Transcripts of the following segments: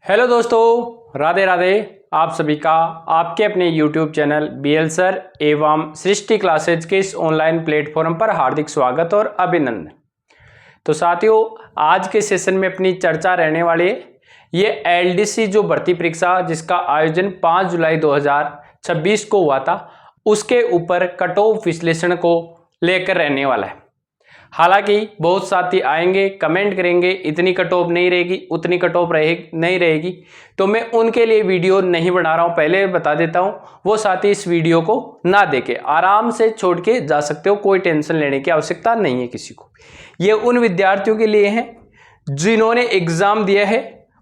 Hello दोस्तों, राधे राधे। आप सभी का आपके अपने YouTube चैनल BL सर एवं सृष्टि क्लासेज के इस ऑनलाइन प्लेटफॉर्म पर हार्दिक स्वागत और अभिनंदन। तो साथियों, आज के सेशन में अपनी चर्चा रहने वाली है ये LDC जो भर्ती परीक्षा जिसका आयोजन 5 जुलाई 2026 को हुआ था, उसके ऊपर कट ऑफ विश्लेषण को लेकर रहने वाला है। हालांकि बहुत साथी आएंगे कमेंट करेंगे इतनी कट ऑफ नहीं रहेगी, उतनी कट ऑफ नहीं रहेगी, तो मैं उनके लिए वीडियो नहीं बना रहा हूं। पहले बता देता हूं, वो साथी इस वीडियो को ना देखे, आराम से छोड़ के जा सकते हो, कोई टेंशन लेने की आवश्यकता नहीं है किसी को। ये उन विद्यार्थियों के लिए है जिन्होंने एग्जाम दिया है,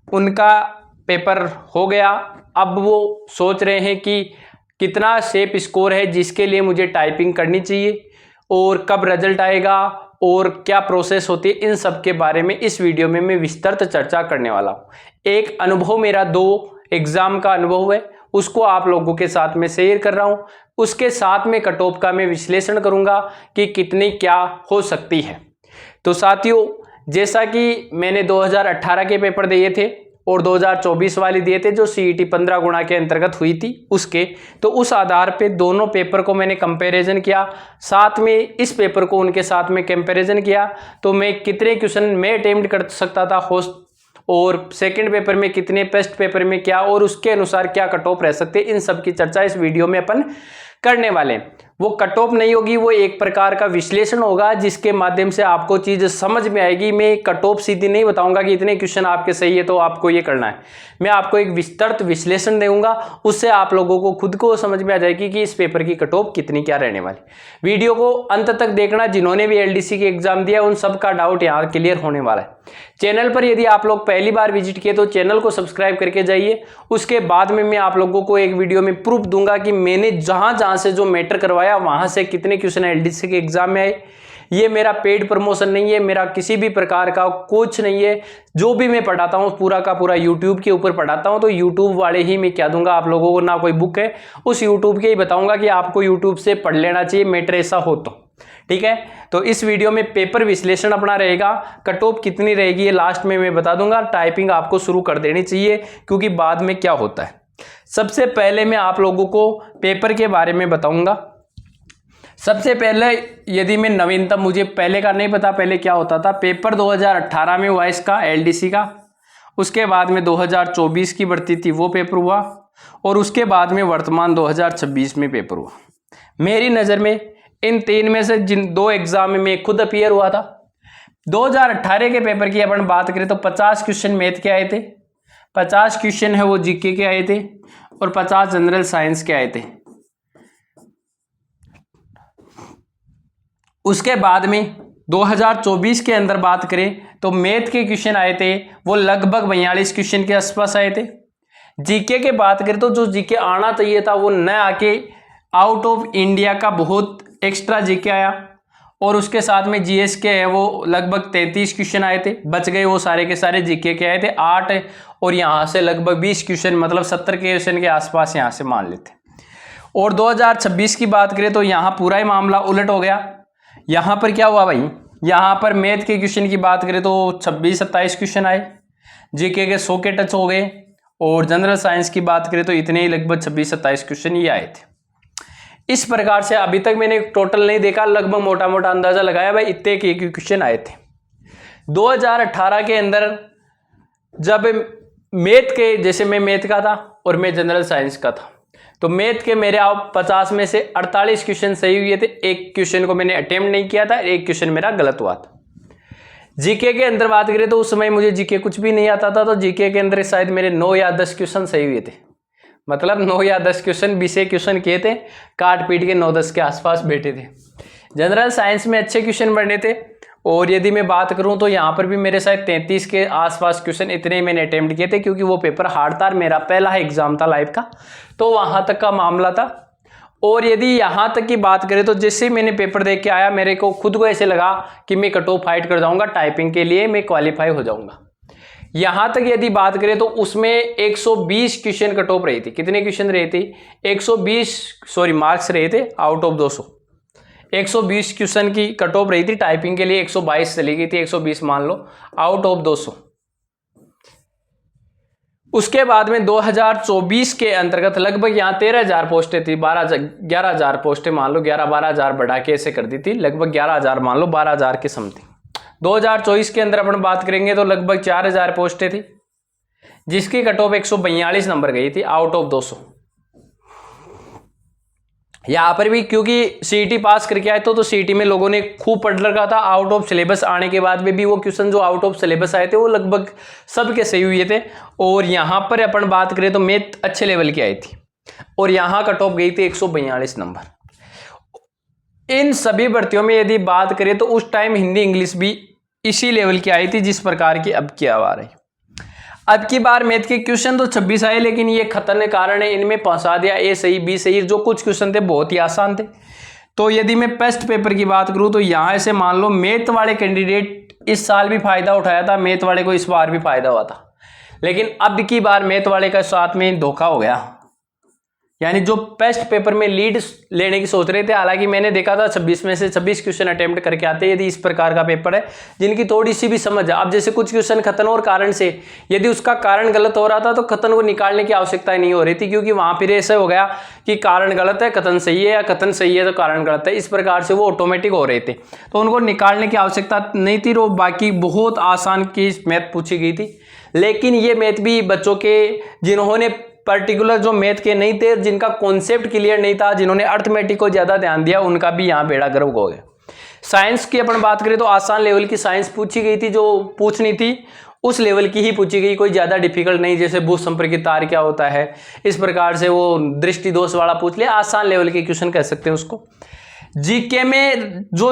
उनका पेपर हो गया, अब वो सोच रहे हैं कि कितना सेफ स्कोर है जिसके लिए मुझे टाइपिंग करनी चाहिए और कब रिजल्ट आएगा और क्या प्रोसेस होती है, इन सब के बारे में इस वीडियो में मैं विस्तृत चर्चा करने वाला हूं। एक अनुभव मेरा 2 एग्जाम का अनुभव है, उसको आप लोगों के साथ में शेयर कर रहा हूं। उसके साथ में कट ऑफ का मैं विश्लेषण करूंगा कि कितनी क्या हो सकती है। तो साथियों, जैसा कि मैंने 2018 के पेपर दिए थे और 2024 वाली दिए थे जो CET 15 गुणा के अंतर्गत हुई थी उसके, तो उस आधार पे दोनों पेपर को मैंने कंपैरिजन किया, साथ में इस पेपर को उनके साथ में कंपैरिजन किया, तो मैं कितने क्वेश्चन मैं अटेम्प्ट कर सकता था होस्ट और सेकंड पेपर में कितने, फर्स्ट पेपर में क्या, और उसके अनुसार क्या कट ऑफ रह सकते, इन सब की चर्चा इस वीडियो में अपन करने वाले हैं। वो कट ऑफ नहीं होगी, वो एक प्रकार का विश्लेषण होगा जिसके माध्यम से आपको चीज समझ में आएगी। मैं कट ऑफ सीधी नहीं बताऊंगा कि इतने क्वेश्चन आपके सही है तो आपको ये करना है। मैं आपको एक विस्तृत विश्लेषण दूंगा, उससे आप लोगों को खुद को समझ में आ जाएगी कि इस पेपर की कट ऑफ कितनी क्या रहने वाली। वीडियो को अंत तक देखना, जिन्होंने भी LDC की एग्जाम दिया उन सब का डाउट यहाँ क्लियर होने वाला है। चैनल पर यदि आप लोग पहली बार विजिट किए तो चैनल को सब्सक्राइब करके जाइए। उसके बाद में मैं आप लोगों को एक वीडियो में प्रूफ दूंगा कि मैंने जहां जहां से जो मैटर करवाया वहां से कितने क्वेश्चन LDC के एग्जाम में आए। ये मेरा पेड प्रमोशन नहीं है, मेरा किसी भी प्रकार का कुछ नहीं है। जो भी मैं पढ़ाता हूँ पूरा का पूरा यूट्यूब के ऊपर पढ़ाता हूँ, तो यूट्यूब वाले ही मैं क्या दूंगा आप लोगों को, ना कोई बुक है, उस यूट्यूब के ही बताऊंगा कि आपको यूट्यूब से पढ़ लेना चाहिए मैटर ऐसा हो तो। ठीक है, तो इस वीडियो में पेपर विश्लेषण अपना रहेगा, कट ऑफ कितनी रहेगी ये लास्ट में मैं बता दूंगा। टाइपिंग आपको शुरू कर देनी चाहिए क्योंकि बाद में क्या होता है। सबसे पहले मैं आप लोगों को पेपर के बारे में बताऊंगा। सबसे पहले यदि मैं नवीनतम, मुझे पहले का नहीं पता पहले क्या होता था, पेपर 2018 में हुआ इसका LDC का, उसके बाद में 2024 की भर्ती थी वो पेपर हुआ, और उसके बाद में वर्तमान 2026 में पेपर हुआ। मेरी नज़र में इन 3 में से जिन 2 एग्जाम में मैं खुद अपीयर हुआ था। 2018 के पेपर की अपन बात करें तो 50 क्वेश्चन मैथ के आए थे, 50 क्वेश्चन है वो GK के आए थे, और 50 जनरल साइंस के आए थे। उसके बाद में 2024 के अंदर बात करें तो मैथ के क्वेश्चन आए थे वो लगभग 42 क्वेश्चन के आसपास आए थे। GK के बात करें तो जो GK आना चाहिए था वो न आके आउट ऑफ इंडिया का बहुत एक्स्ट्रा GK आया, और उसके साथ में GS के है वो लगभग 33 क्वेश्चन आए थे, बच गए वो सारे के सारे GK के आए थे 8, और यहाँ से लगभग 20 क्वेश्चन, मतलब 70 क्वेश्चन के आसपास यहाँ से मान लेते। और 2026 की बात करें तो यहाँ पूरा ही मामला उलट हो गया। यहाँ पर क्या हुआ भाई, यहाँ पर मैथ के क्वेश्चन की बात करें तो 26-27 क्वेश्चन आए, GK के 100 के टच हो गए, और जनरल साइंस की बात करें तो इतने ही लगभग 26-27 क्वेश्चन ये आए थे। इस प्रकार से अभी तक मैंने टोटल नहीं देखा, लगभग मोटा मोटा अंदाजा लगाया भाई इतने के क्वेश्चन आए थे। 2018 के अंदर जब मैथ के, जैसे मैं मैथ का था और मैं जनरल साइंस का था, तो मैथ के मेरे आप 50 में से 48 क्वेश्चन सही हुए थे, एक क्वेश्चन को मैंने अटेम्प्ट नहीं किया था, एक क्वेश्चन मेरा गलत हुआ था। GK के अंदर बात करें तो उस समय मुझे GK कुछ भी नहीं आता था, तो GK के अंदर शायद मेरे 9 या 10 क्वेश्चन सही हुए थे, मतलब 9 या 10 क्वेश्चन 20 क्वेश्चन किए थे, काट पीट के 9-10 के आसपास बैठे थे। जनरल साइंस में अच्छे क्वेश्चन बने थे, और यदि मैं बात करूं तो यहाँ पर भी मेरे शायद 33 के आसपास क्वेश्चन इतने मैंने अटेम्प्ट किए थे, क्योंकि वो पेपर हार्ड था, मेरा पहला एग्जाम था लाइफ का, तो वहाँ तक का मामला था। और यदि यहाँ तक की बात करें तो जैसे मैंने पेपर देख के आया, मेरे को खुद को ऐसे लगा कि मैं कट ऑफ फाइट कर जाऊँगा, टाइपिंग के लिए मैं क्वालिफाई हो जाऊँगा। यहाँ तक यदि बात करें तो उसमें 120 क्वेश्चन कट ऑफ रही थी। कितने क्वेश्चन रहे थे? 120 मार्क्स रहे थे आउट ऑफ 200। 120 क्वेश्चन की कट ऑफ रही थी, टाइपिंग के लिए 122 चली गई थी, 120 मान लो आउट ऑफ 200। उसके बाद में 2024 के अंतर्गत लगभग यहाँ 13,000 पोस्टें थी, 11,000 पोस्टें मान लो, 11-12,000 बढ़ा के ऐसे कर दी थी, लगभग 11,000 मान लो, 12,000 के समथिंग। 2024 के अंदर अपन बात करेंगे तो लगभग 4,000 पोस्टें थी, जिसकी कट ऑफ 142 नंबर गई थी आउट ऑफ 200। यहाँ पर भी क्योंकि सीईटी पास करके आए तो सीईटी में लोगों ने खूब पढ़ रखा था, आउट ऑफ सिलेबस आने के बाद में भी वो क्वेश्चन जो आउट ऑफ सिलेबस आए थे वो लगभग सबके सही हुए थे। और यहाँ पर अपन बात करें तो मैथ अच्छे लेवल की आई थी और यहाँ कट ऑफ गई थी 142 नंबर। इन सभी भर्तियों में यदि बात करें तो उस टाइम हिंदी इंग्लिश भी इसी लेवल की आई थी जिस प्रकार की अब की आ रही। अब की बार मैथ के क्वेश्चन तो 26 आए, लेकिन ये खतरनाक कारण है, इनमें पहुंचा दिया ए सही बी सही। जो कुछ क्वेश्चन थे बहुत ही आसान थे। तो यदि मैं टेस्ट पेपर की बात करूं तो यहां से मान लो मैथ वाले कैंडिडेट इस साल भी फायदा उठाया था, मैथ वाले को इस बार भी फायदा हुआ था, लेकिन अब की बार मैथ वाले का साथ में धोखा हो गया। यानी जो टेस्ट पेपर में लीड लेने की सोच रहे थे, हालांकि मैंने देखा था 26 में से 26 क्वेश्चन अटेम्प्ट करके आते यदि इस प्रकार का पेपर है जिनकी थोड़ी सी भी समझ है। अब जैसे कुछ क्वेश्चन खतन और कारण से यदि उसका कारण गलत हो रहा था तो कथन को निकालने की आवश्यकता नहीं हो रही थी, क्योंकि वहां पर ऐसा हो गया कि कारण गलत है कथन सही है, या कथन सही है तो कारण गलत है, इस प्रकार से वो ऑटोमेटिक हो रहे थे, तो उनको निकालने की आवश्यकता नहीं थी। और बाकी बहुत आसान की मैथ पूछी गई थी, लेकिन ये मैथ भी बच्चों के जिन्होंने पर्टिकुलर जो मैथ के नहीं थे, जिनका कॉन्सेप्ट क्लियर नहीं था, जिन्होंने अर्थमेटिक को ज्यादा ध्यान दिया, उनका भी यहाँ बेड़ा गर्क हो गया। साइंस की अपन बात करें तो आसान लेवल की साइंस पूछी गई थी, जो पूछनी थी उस लेवल की ही पूछी गई, कोई ज्यादा डिफिकल्ट नहीं, जैसे भू संपर्कित तार क्या होता है इस प्रकार से वो दृष्टि दोष वाला पूछ लिया, आसान लेवल के क्वेश्चन कह सकते हैं उसको। जीके में जो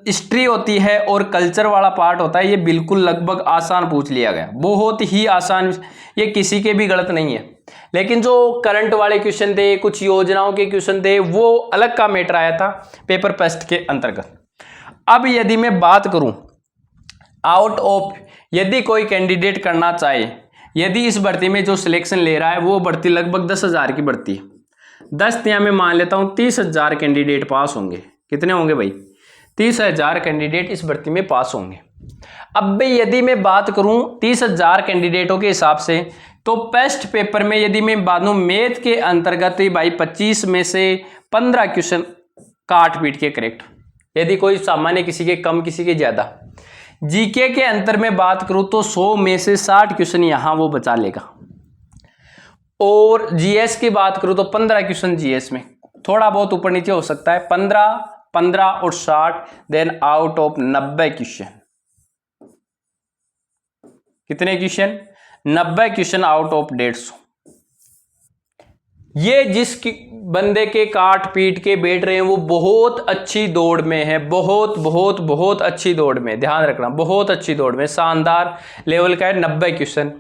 हिस्ट्री होती है और कल्चर वाला पार्ट होता है, ये बिल्कुल लगभग आसान पूछ लिया गया, बहुत ही आसान, ये किसी के भी गलत नहीं है। लेकिन जो करंट वाले क्वेश्चन थे, कुछ योजनाओं के क्वेश्चन थे, वो अलग का मैटर आया था पेपर टेस्ट के अंतर्गत। अब यदि मैं बात करूं आउट ऑफ, यदि कोई कैंडिडेट करना चाहे, यदि इस भर्ती में जो सिलेक्शन ले रहा है वो भर्ती लगभग 10,000 की भर्ती है, 10 या मैं मान लेता हूं 30,000 कैंडिडेट पास होंगे। कितने होंगे भाई? 30,000 कैंडिडेट इस भर्ती में पास होंगे। अब भाई यदि मैं बात करूं 30,000 कैंडिडेटों के हिसाब से, तो टेस्ट पेपर में यदि मैं बात करूं मैथ के अंतर्गत भाई 25 में से 15 क्वेश्चन काट पीट के करेक्ट, यदि कोई सामान्य किसी के कम किसी के ज्यादा। जीके के अंतर में बात करूं तो 100 में से 60 क्वेश्चन यहां वो बचा लेगा। और जीएस की बात करूं तो 15 क्वेश्चन जीएस में, थोड़ा बहुत ऊपर नीचे हो सकता है, 15 और 60, देन आउट ऑफ 90 क्वेश्चन। कितने क्वेश्चन? 90 question out of 150। ये जिस बंदे के काट पीट के बैठ रहे हैं वो बहुत अच्छी दौड़ में है, बहुत बहुत बहुत अच्छी दौड़ में, ध्यान रखना, बहुत अच्छी दौड़ में, शानदार लेवल का है 90 क्वेश्चन।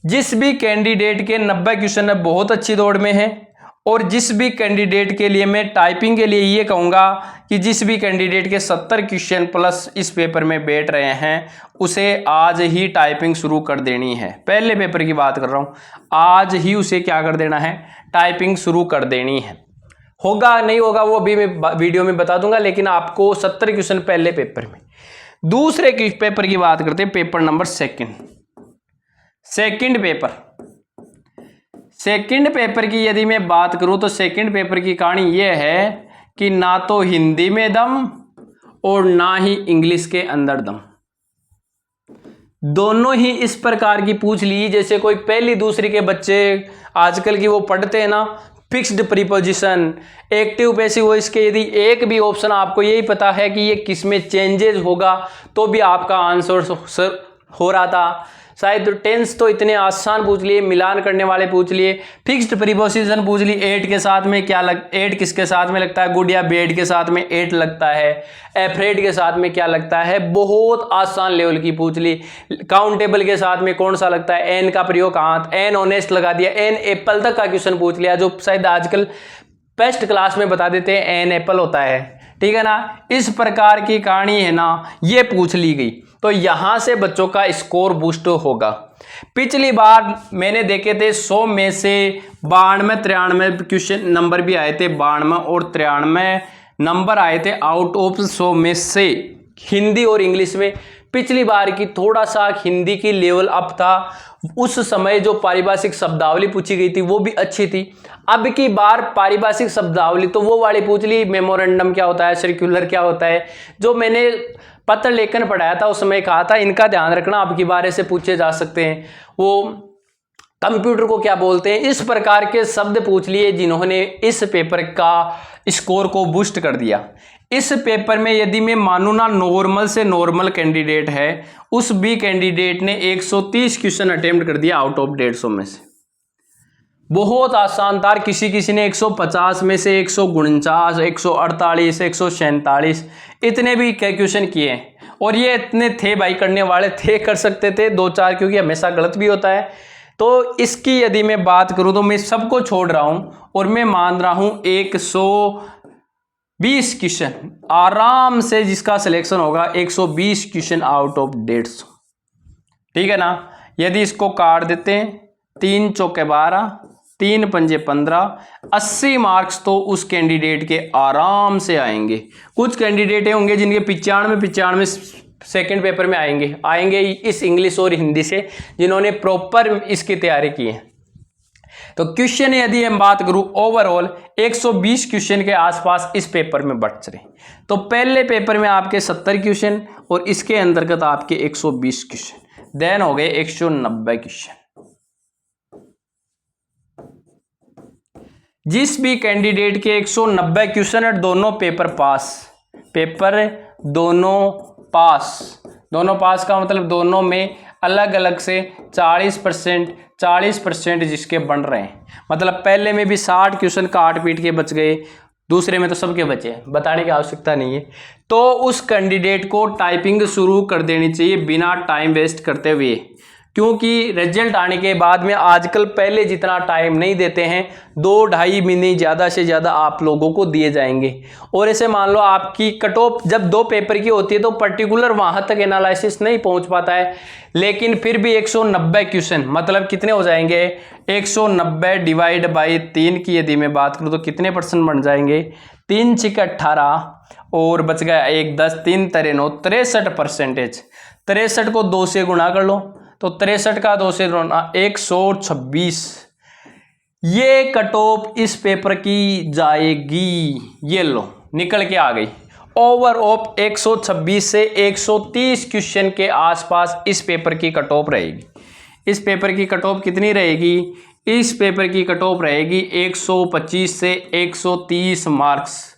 जिस भी कैंडिडेट के 90 क्वेश्चन है बहुत अच्छी दौड़ में है। और जिस भी कैंडिडेट के लिए मैं टाइपिंग के लिए ये कहूँगा कि जिस भी कैंडिडेट के 70 क्वेश्चन प्लस इस पेपर में बैठ रहे हैं, उसे आज ही टाइपिंग शुरू कर देनी है। पहले पेपर की बात कर रहा हूँ, आज ही उसे क्या कर देना है? टाइपिंग शुरू कर देनी है। होगा नहीं होगा वो भी मैं वीडियो में बता दूंगा, लेकिन आपको 70 क्वेश्चन पहले पेपर में। दूसरे पेपर की बात करते हैं, पेपर नंबर सेकंड पेपर की यदि मैं बात करूं तो सेकंड पेपर की कहानी यह है कि ना तो हिंदी में दम और ना ही इंग्लिश के अंदर दम, दोनों ही इस प्रकार की पूछ ली जैसे कोई पहली दूसरी के बच्चे आजकल की वो पढ़ते हैं ना, fixed preposition, active passive voice के यदि एक भी ऑप्शन आपको यही पता है कि ये किस में चेंजेस होगा तो भी आपका आंसर हो रहा था। शायद टेंस तो इतने आसान पूछ लिए, मिलान करने वाले पूछ लिए, फिक्स्ड प्रीपोजिशन पूछ ली, एट के साथ में क्या एट किसके साथ में लगता है? गुड या बेड के साथ में एट लगता है, एफ्रेड के साथ में क्या लगता है? बहुत आसान लेवल की पूछ ली। काउंटेबल के साथ में कौन सा लगता है? एन का प्रयोग कहाँ? एन ऑनेस्ट लगा दिया, एन एप्पल तक का क्वेश्चन पूछ लिया, जो शायद आजकल फर्स्ट क्लास में बता देते हैं एन एप्पल होता है, ठीक है ना। इस प्रकार की कहानी है ना, ये पूछ ली गई, तो यहां से बच्चों का स्कोर बूस्ट होगा। पिछली बार मैंने देखे थे 100 में से 92-93 क्वेश्चन नंबर भी आए थे, 92 और 93 नंबर आए थे आउट ऑफ 100 में से हिंदी और इंग्लिश में। पिछली बार की थोड़ा सा हिंदी की लेवल अप था, उस समय जो पारिभाषिक शब्दावली पूछी गई थी वो भी अच्छी थी। अब की बार पारिभाषिक शब्दावली तो वो वाली पूछ ली, मेमोरेंडम क्या होता है, सर्कुलर क्या होता है, जो मैंने पत्र लेखन पढ़ाया था उस समय कहा था इनका ध्यान रखना, अब की बार ऐसे पूछे जा सकते हैं। वो कंप्यूटर को क्या बोलते हैं, इस प्रकार के शब्द पूछ लिए जिन्होंने इस पेपर का स्कोर को बूस्ट कर दिया। इस पेपर में यदि मैं मानूं ना, नॉर्मल से नॉर्मल कैंडिडेट है, उस भी कैंडिडेट ने 130 क्वेश्चन अटेम्प्ट कर दिया आउट ऑफ 150 में से। बहुत आसान था। किसी ने 150 में से 149, 148, 147 इतने भी क्वेश्चन किए, और ये इतने थे भाई, करने वाले थे, कर सकते थे 2-4, क्योंकि हमेशा गलत भी होता है। तो इसकी यदि मैं बात करूं तो मैं सबको छोड़ रहा हूं और मैं मान रहा हूं 120 क्वेश्चन आराम से जिसका सिलेक्शन होगा, 120 क्वेश्चन आउट ऑफ 150, ठीक है ना। यदि इसको काट देते हैं, 3 चौके 12, 3 पंजे 15, 80 मार्क्स तो उस कैंडिडेट के आराम से आएंगे। कुछ कैंडिडेट होंगे जिनके 95 सेकेंड पेपर में आएंगे इस इंग्लिश और हिंदी से, जिन्होंने प्रॉपर इसकी तैयारी की है। तो क्वेश्चन यदि हम बात करूं ओवरऑल 120 क्वेश्चन के आसपास इस पेपर में बच रहे। तो पहले पेपर में आपके 70 क्वेश्चन और इसके अंतर्गत आपके 120 क्वेश्चन, देन हो गए 190 क्वेश्चन। जिस भी कैंडिडेट के 190 क्वेश्चन और दोनों पेपर दोनों पास का मतलब दोनों में अलग अलग से 40% जिसके बन रहे हैं, मतलब पहले में भी 60 क्वेश्चन काट पीट के बच गए, दूसरे में तो सबके बचे, बताने की आवश्यकता नहीं है। तो उस कैंडिडेट को टाइपिंग शुरू कर देनी चाहिए बिना टाइम वेस्ट करते हुए, क्योंकि रिजल्ट आने के बाद में आजकल पहले जितना टाइम नहीं देते हैं, 2-2.5 महीने ज़्यादा से ज़्यादा आप लोगों को दिए जाएंगे। और ऐसे मान लो आपकी कट ऑफ जब 2 पेपर की होती है तो पर्टिकुलर वहाँ तक एनालिसिस नहीं पहुँच पाता है, लेकिन फिर भी 190 क्वेश्चन मतलब कितने हो जाएंगे, 190 डिवाइड बाई 3 की यदि मैं बात करूँ तो कितने परसेंट बन जाएंगे, 3 × 18 और बच गया 1, 10, 3 × 9, 63%। 63 को 2 से गुणा कर लो तो 63 का 2 से गुणा 126। ये कट ऑफ इस पेपर की जाएगी, ये लो निकल के आ गई। ओवर ऑफ 126 से 130 क्वेश्चन के आसपास इस पेपर की कट ऑफ रहेगी। इस पेपर की कट ऑफ कितनी रहेगी, इस पेपर की कट ऑफ रहेगी 125 से 130 मार्क्स।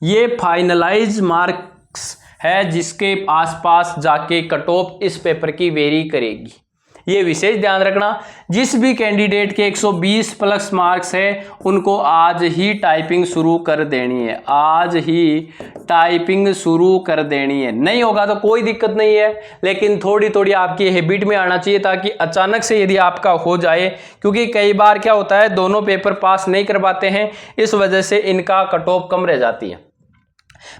ये फाइनलाइज मार्क्स है जिसके आसपास जाके कट ऑफ इस पेपर की वेरी करेगी। ये विशेष ध्यान रखना, जिस भी कैंडिडेट के 120 प्लस मार्क्स है उनको आज ही टाइपिंग शुरू कर देनी है, आज ही टाइपिंग शुरू कर देनी है। नहीं होगा तो कोई दिक्कत नहीं है, लेकिन थोड़ी थोड़ी आपकी हैबिट में आना चाहिए, ताकि अचानक से यदि आपका हो जाए, क्योंकि कई बार क्या होता है दोनों पेपर पास नहीं कर पाते हैं, इस वजह से इनका कट ऑफ कम रह जाती है।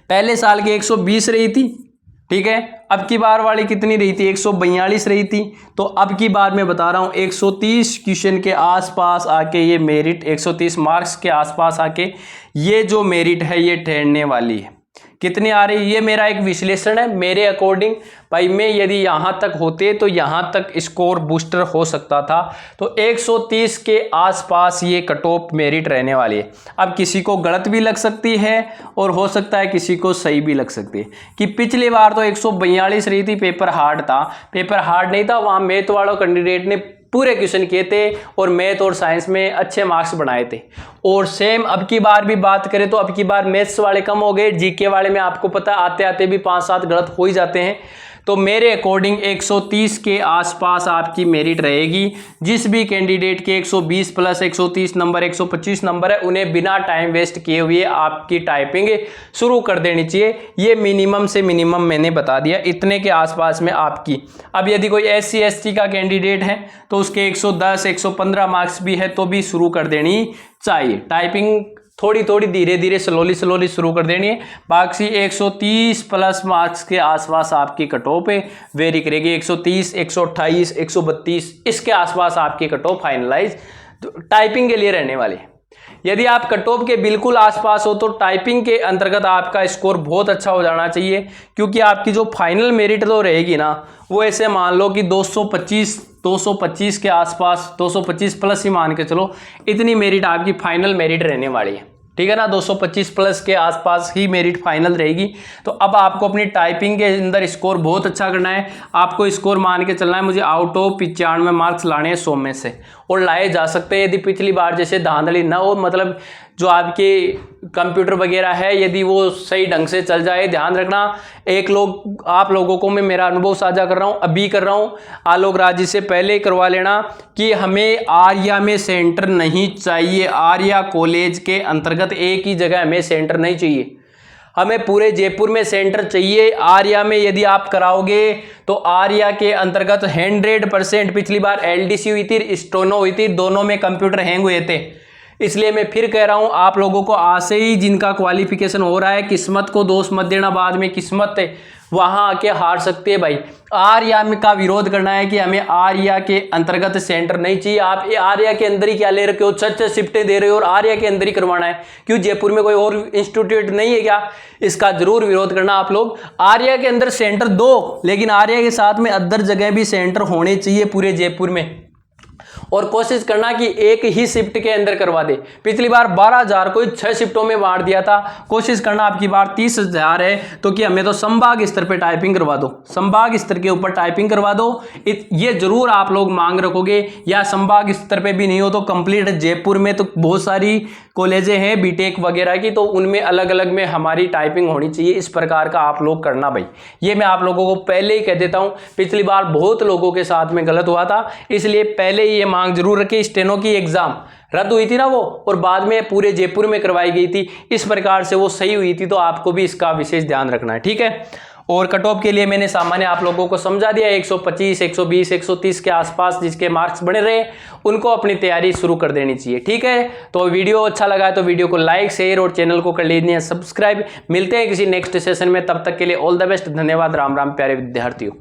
पहले साल की 120 रही थी, ठीक है, अब की बार वाली कितनी रही थी, 142 रही थी। तो अब की बार मैं बता रहा हूं 130 क्वेश्चन के आसपास आके ये मेरिट, 130 मार्क्स के आसपास आके ये जो मेरिट है ये ठहरने वाली है। कितनी आ रही है, ये मेरा एक विश्लेषण है मेरे अकॉर्डिंग। भाई मैं यदि यहाँ तक होते तो यहाँ तक स्कोर बूस्टर हो सकता था, तो 130 के आसपास ये कट ऑफ मेरिट रहने वाली है। अब किसी को गलत भी लग सकती है और हो सकता है किसी को सही भी लग सकती है, कि पिछली बार तो 142 रही थी, पेपर हार्ड था, पेपर हार्ड नहीं था, वहाँ मैथ वालों कैंडिडेट ने पूरे क्वेश्चन किए थे और मैथ और साइंस में अच्छे मार्क्स बनाए थे। और सेम अब की बार भी बात करें तो अब की बार मैथ्स वाले कम हो गए, जीके वाले में आपको पता आते आते भी 5-7 गलत हो ही जाते हैं। तो मेरे अकॉर्डिंग 130 के आसपास आपकी मेरिट रहेगी। जिस भी कैंडिडेट के 120 प्लस 130 नंबर 125 नंबर है, उन्हें बिना टाइम वेस्ट किए हुए आपकी टाइपिंग शुरू कर देनी चाहिए। ये मिनिमम से मिनिमम मैंने बता दिया, इतने के आसपास में आपकी। अब यदि कोई SC ST का कैंडिडेट है तो उसके 110 115 मार्क्स भी है तो भी शुरू कर देनी चाहिए। टाइपिंग थोड़ी थोड़ी धीरे धीरे स्लोली शुरू कर देनी है। बाकी 130 प्लस मार्क्स के आसपास आपकी कट ऑफ वेरी करेगी, 130 128 132 इसके आसपास आपकी कट ऑफ फाइनलाइज टाइपिंग के लिए रहने वाली है। यदि आप कट ऑफ के बिल्कुल आसपास हो तो टाइपिंग के अंतर्गत आपका स्कोर बहुत अच्छा हो जाना चाहिए, क्योंकि आपकी जो फाइनल मेरिट तो रहेगी ना, वो ऐसे मान लो कि 225 के आसपास, 225 प्लस ही मान के चलो, इतनी मेरिट आपकी फाइनल मेरिट रहने वाली है, ठीक है ना। 225 प्लस के आसपास ही मेरिट फाइनल रहेगी। तो अब आपको अपनी टाइपिंग के अंदर स्कोर बहुत अच्छा करना है। आपको स्कोर मान के चलना है, मुझे आउट ऑफ 95 मार्क्स लाने हैं 100 में से, और लाए जा सकते हैं यदि पिछली बार जैसे धांधली ना हो, मतलब जो आपके कंप्यूटर वगैरह है यदि वो सही ढंग से चल जाए। ध्यान रखना, आप लोगों को मैं मेरा अनुभव साझा कर रहा हूँ, अभी कर रहा हूँ, आलोक राज जी से पहले करवा लेना कि हमें आर्या में सेंटर नहीं चाहिए। आर्या कॉलेज के अंतर्गत एक ही जगह हमें सेंटर नहीं चाहिए, हमें पूरे जयपुर में सेंटर चाहिए। आर्या में यदि आप कराओगे तो आर्या के अंतर्गत 100% पिछली बार एलडीसी हुई थी, स्टोनो हुई थी, दोनों में कंप्यूटर हैंग हुए थे। इसलिए मैं फिर कह रहा हूं, आप लोगों को आज से ही जिनका क्वालिफिकेशन हो रहा है, किस्मत को दोष मत देना, बाद में किस्मत वहां आके हार सकती है भाई। आर्या का विरोध करना है कि हमें आर्या के अंतर्गत सेंटर नहीं चाहिए। आप आर्या के अंदर ही क्या ले रखे हो, 6 शिफ्टें दे रहे हो और आर्या के अंदर ही करवाना है, क्यों जयपुर में कोई और इंस्टीट्यूट नहीं है क्या? इसका जरूर विरोध करना आप लोग। आर्या के अंदर सेंटर दो, लेकिन आर्या के साथ में अदर जगह भी सेंटर होने चाहिए पूरे जयपुर में, और कोशिश करना कि एक ही शिफ्ट के अंदर करवा दे। पिछली बार 12,000 को 6 शिफ्टों में बांट दिया था, कोशिश करना आपकी बार 30,000 है तो कि हमें तो संभाग स्तर पे टाइपिंग करवा दो, संभाग स्तर के ऊपर टाइपिंग करवा दो। ये जरूर आप लोग मांग रखोगे, या संभाग स्तर पे भी नहीं हो तो कंप्लीट जयपुर में तो बहुत सारी कॉलेजें हैं बीटेक वगैरह की, तो उनमें अलग अलग में हमारी टाइपिंग होनी चाहिए। इस प्रकार का आप लोग करना भाई, ये मैं आप लोगों को पहले ही कह देता हूं। पिछली बार बहुत लोगों के साथ में गलत हुआ था, इसलिए पहले ही ये मांग जरूर रखें। स्टेनो की एग्जाम रद्द हुई थी ना वो, और बाद में पूरे जयपुर में करवाई गई थी, इस प्रकार से वो सही हुई थी, तो आपको भी इसका विशेष ध्यान रखना है, ठीक है। और कट ऑफ के लिए मैंने सामान्य आप लोगों को समझा दिया, 125, 120, 130 के आसपास जिसके मार्क्स बने रहे उनको अपनी तैयारी शुरू कर देनी चाहिए, ठीक है। तो वीडियो अच्छा लगा है तो वीडियो को लाइक, शेयर और चैनल को कर लीजिए सब्सक्राइब। मिलते हैं किसी नेक्स्ट सेशन में, तब तक के लिए ऑल द बेस्ट। धन्यवाद। राम राम प्यारे विद्यार्थियों।